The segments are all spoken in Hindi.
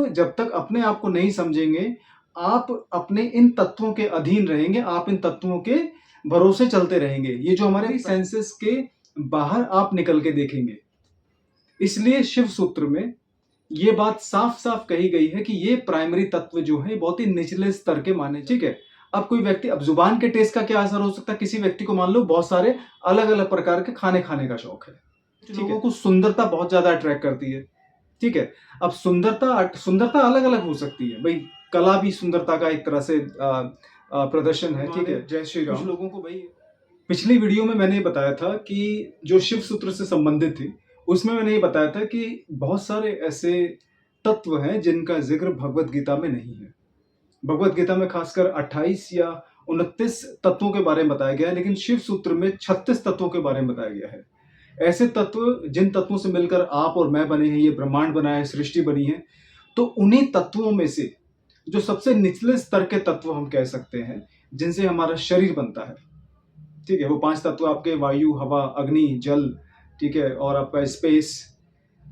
जब तक अपने आप को नहीं समझेंगे, आप अपने इन तत्वों के अधीन रहेंगे, आप इन तत्वों के भरोसे चलते रहेंगे। ये जो हमारे सेंसेस के बाहर आप निकल के देखेंगे। इसलिए शिव सूत्र में ये बात साफ-साफ कही गई है कि ये प्राइमरी तत्व जो है बहुत ही निचले स्तर के माने, ठीक है? अब कोई व्यक्ति, अब जुबान के टेस्ट का क्या असर हो सकता है? किसी व्यक्ति को मान लो बहुत सारे अलग-अलग प्रकार के खाने खाने का शौक है। लोगों को सुंदरता बहुत ज्यादा अट्रैक्ट करती है, ठीक है? अब सुंदरता अलग-अलग हो सकती है। भाई कला भी सुंदरता का एक तरह से प्रदर्शन है, ठीक है? जय श्री राम। कुछ लोगों को भाई पिछली वीडियो में मैंने बताया था कि जो शिव सूत्र से संबंधित थी, उसमें मैंने ये बताया था कि बहुत सारे ऐसे तत्व हैं जिनका जिक्र भगवत गीता में नहीं है। भगवत गीता में खासकर 28 या 29 तत्वों के बारे में बताया गया है, लेकिन शिव सूत्र में 36 तत्वों के बारे में बताया गया है। ऐसे तत्व जिन तत्वों से मिलकर आप और मैं बने हैं, ये ब्रह्मांड बना है, सृष्टि बनी है, तो उन्हीं तत्वों में से जो सबसे निचले स्तर के तत्व हम कह सकते हैं, जिनसे हमारा शरीर बनता है, ठीक है? वो 5 तत्व आपके वायु, हवा, अग्नि, जल, ठीक है, और आपका स्पेस।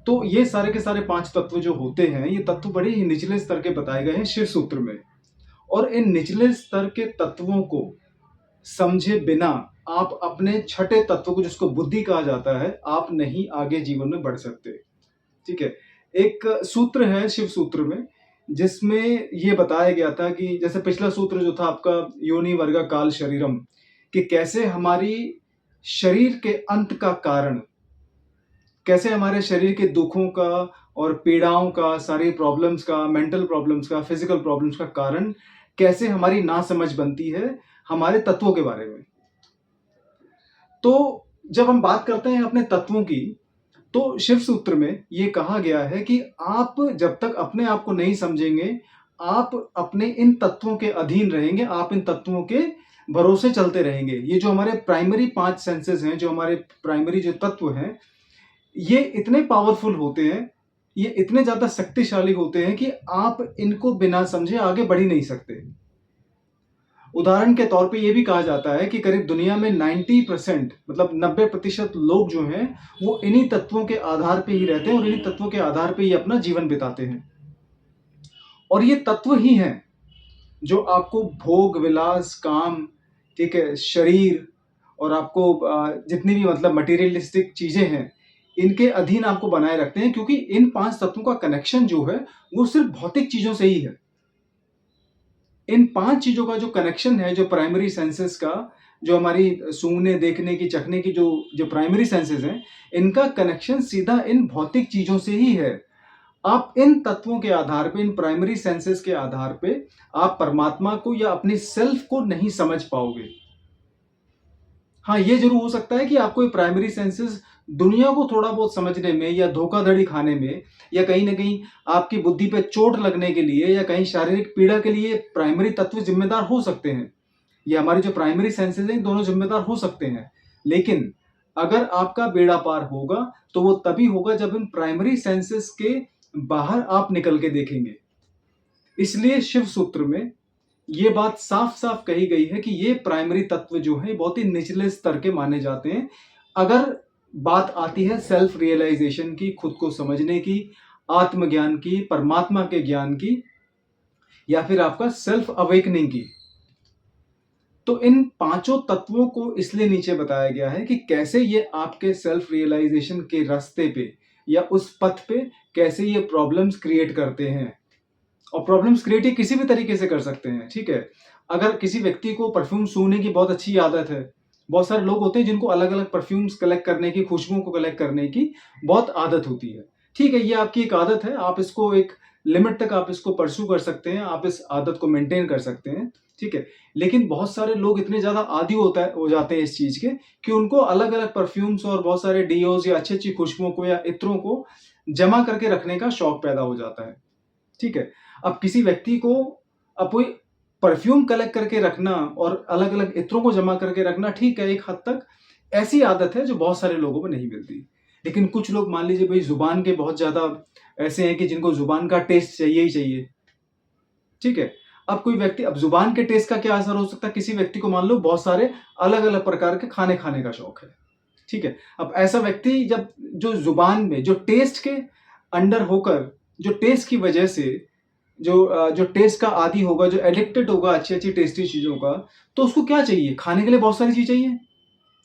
तो ये सारे के सारे 5 तत्व जो होते हैं, ये तत्व बड़े ही निचले स्तर के बताए गए हैं शिव सूत्र में। और इन निचले स्तर के तत्वों को समझे बिना आप अपने छठे तत्व को, जिसको बुद्धि कहा जाता है, आप नहीं आगे जीवन में बढ़ सकते, ठीक है? एक सूत्र है शिव सूत्र में जिसमें ये बताया गया था कि जैसे पिछला सूत्र जो था आपका योनि वर्ग काल शरीरम, कि कैसे हमारी शरीर के अंत का कारण, कैसे हमारे शरीर के दुखों का और पीड़ाओं का, सारी प्रॉब्लम्स का, मेंटल प्रॉब्लम्स का, फिजिकल प्रॉब्लम्स का कारण कैसे हमारी नासमझ बनती है हमारे तत्वों के बारे में। तो जब हम बात करते हैं अपने तत्वों की, तो शिव सूत्र में ये कहा गया है कि आप जब तक अपने आप को नहीं समझेंगे, आप अपने इन तत्वों के अधीन रहेंगे, आप इन तत्वों के भरोसे चलते रहेंगे। ये जो हमारे प्राइमरी 5 सेंसेस हैं, जो हमारे प्राइमरी जो तत्व हैं, ये इतने पावरफुल होते हैं, ये इतने ज्यादा शक्तिशाली होते हैं कि आप इनको बिना समझे आगे बढ़ ही नहीं सकते। उदाहरण के तौर पे ये भी कहा जाता है कि करीब दुनिया में 90%, मतलब 90% लोग जो हैं, वो इन्हीं तत्वों के आधार पे ही रहते हैं और इन्हीं तत्वों के आधार पे ही अपना जीवन बिताते हैं। और ये तत्व ही हैं जो आपको भोग विलास, काम, ठीक है, शरीर, और आपको जितनी भी मतलब मटेरियलिस्टिक चीजें हैं, इनके अधीन आपको बनाए रखते हैं, क्योंकि इन 5 तत्वों का कनेक्शन जो है वो सिर्फ भौतिक चीजों से ही है। इन 5 चीजों का जो कनेक्शन है, जो प्राइमरी सेंसेस का, जो हमारी सूंघने, देखने की, चखने की जो प्राइमरी सेंसेस हैं, इनका कनेक्शन सीधा इन भौतिक चीजों से ही है। आप इन तत्वों के आधार पे, इन प्राइमरी सेंसेस के आधार पे आप परमात्मा को या अपनी सेल्फ को नहीं समझ पाओगे। हाँ, ये जरूर हो सकता है कि आपको ये प्राइमरी सेंसेस दुनिया को थोड़ा बहुत समझने में या धोखाधड़ी खाने में या कहीं ना कहीं आपकी बुद्धि पे चोट लगने के लिए या कहीं शारीरिक पीड़ा के लिए प्राइमरी तत्व जिम्मेदार हो सकते हैं। ये हमारी जो प्राइमरी सेंसेस हैं, दोनों जिम्मेदार हो सकते हैं। लेकिन अगर आपका बेड़ा पार होगा तो वो तभी होगा जब इन प्राइमरी सेंसेस के बाहर आप निकल के देखेंगे। इसलिए शिव सूत्र में ये बात साफ-साफ कही गई है कि ये प्राइमरी तत्व जो हैं बहुत ही निचले स्तर के माने जाते हैं। अगर बात आती है सेल्फ रियलाइजेशन की, खुद को समझने की, आत्मज्ञान की, परमात्मा के ज्ञान की, या फिर आपका सेल्फ अवेकनिंग की, तो इन पांचों तत्वों को इसलिए नीचे बताया गया है कि कैसे ये आपके सेल्फ रियलाइजेशन के रास्ते पे या उस पथ पे कैसे ये प्रॉब्लम्स क्रिएट करते हैं। और प्रॉब्लम्स क्रिएट ये किसी भी तरीके से कर सकते हैं, ठीक है? अगर किसी व्यक्ति को परफ्यूम सूंघने की बहुत अच्छी आदत है, बहुत सारे लोग होते हैं जिनको अलग-अलग परफ्यूम्स कलेक्ट करने की, खुशबुओं को कलेक्ट करने की बहुत आदत होती है। ठीक है, ये आपकी एक आदत है, आप इसको एक लिमिट तक आप इसको परस्यू कर सकते हैं, आप इस आदत को मेंटेन कर सकते हैं, ठीक है? लेकिन बहुत सारे लोग इतने ज़्यादा आदी हो जाते हैं इस चीज़ के कि उनको अलग-अलग परफ्यूम्स और बहुत सारे डियोज़ या अच्छी-अच्छी खुशबुओं को या इत्रों को जमा करके रखने का शौक पैदा हो जाता है, ठीक है? अब किसी व्यक्ति को अब कोई परफ्यूम कलेक्ट करके रखना और अलग-अलग इत्रों को जमा करके रखना, ठीक है, एक हद तक ऐसी आदत है जो बहुत सारे लोगों में नहीं मिलती। लेकिन कुछ लोग मान लीजिए भाई ज़ुबान के बहुत ज़्यादा ऐसे हैं कि जिनको ज़ुबान का टेस्ट चाहिए ही चाहिए, ठीक है? अब कोई व्यक्ति, अब ज़ुबान के टेस्ट का क्या असर हो सकता है? किसी व्यक्ति को मान लो बहुत सारे अलग-अलग प्रकार के खाने खाने का शौक है, ठीक है? अब ऐसा व्यक्ति जब जो ज़ुबान में जो टेस्ट के अंडर होकर जो टेस्ट की वजह से जो टेस्ट का आदी होगा, जो एडिक्टेड होगा अच्छी-अच्छी टेस्टी चीज़ों का, तो उसको क्या चाहिए? खाने के लिए बहुत सारी चीज़ चाहिए,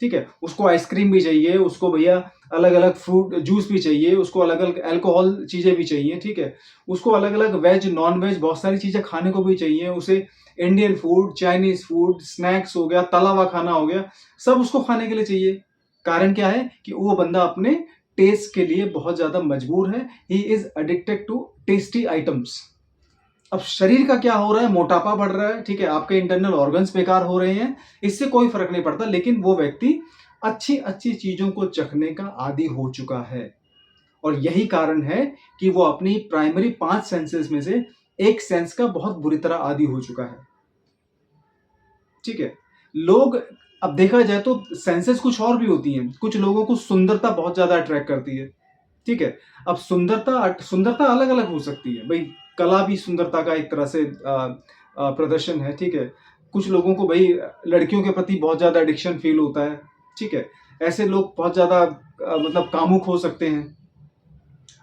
ठीक है? उसको आइसक्रीम भी चाहिए, उसको भैया अलग-अलग फ्रूट जूस भी चाहिए, उसको अलग-अलग अल्कोहल चीज़ें भी चाहिए, ठीक है? उसको अलग-अलग वेज, नॉन-वेज बहुत सारी चीज़ें खाने को भी चाहिए, उसे Indian food, Chinese food, snacks हो गया, तला हुआ खाना हो गया, सब उसको खाने के लिए चाहिए। कारण क्या है कि वो बंदा अपने टेस्ट के लिए बहुत ज़्यादा मजबूर है। He is addicted to tasty items. अब शरीर का क्या हो रहा है? मोटापा बढ़ रहा है, ठीक है? आपके इंटरनल ऑर्गन्स बेकार हो रहे हैं, इससे कोई फ़र्क नहीं पड़ता, लेकिन वो व्यक्ति अच्छी-अच्छी चीज़ों को चखने का आदी हो चुका है। और यही कारण है कि वो अपनी प्राइमरी 5 सेंसेस में से एक सेंस का बहुत बुरी तरह आदी हो चुका है। ठीक है? लोग, अब देखा जाए तो सेंसेस कुछ और भी होती हैं। कुछ लोगों को सुंदरता बहुत ज़्यादा अट्रैक्ट करती है। ठीक है? अब सुंदरता अलग-अलग हो सकती है। भई कला भी सुंदरता का एक तरह से प्रदर्शन है, ठीक है? कुछ लोगों को भई लड़कियों के प्रति बहुत ज़्यादा एडिक्शन फ़ील होता है, ठीक है? ऐसे लोग बहुत ज़्यादा मतलब कामुक हो सकते हैं।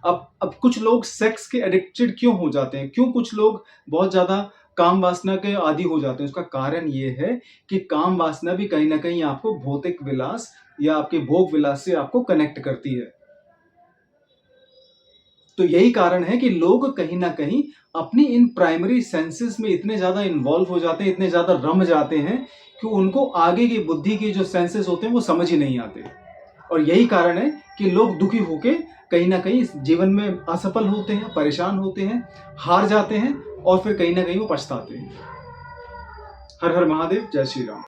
अब कुछ लोग सेक्स के एडिक्टेड क्यों हो जाते हैं? क्यों कुछ लोग बहुत ज़्यादा काम वासना के आदी हो जाते हैं? उसका कारण ये है कि काम वासना भी कहीं न कहीं आपको भौतिक विलास या आपके भोग विलास से आपको कनेक्ट करती है। तो यही कारण है कि लोग कहीं न कहीं अपनी इन प्राइमरी सेंसेस में इतने ज़्यादा इन्वॉल्व हो जाते हैं, इतने ज़्यादा रम जाते हैं कि उनको आगे की बुद्धि के जो सेंसेस होते हैं वो समझ ही नहीं आते। और यही कारण है कि लोग दुखी होके कहीं न कहीं इस जीवन में असफल होते हैं, परेशान होते हैं, हार जाते हैं और फिर कहीं न कहीं वो पछताते हैं। हर हर महादेव, जय श्री राम।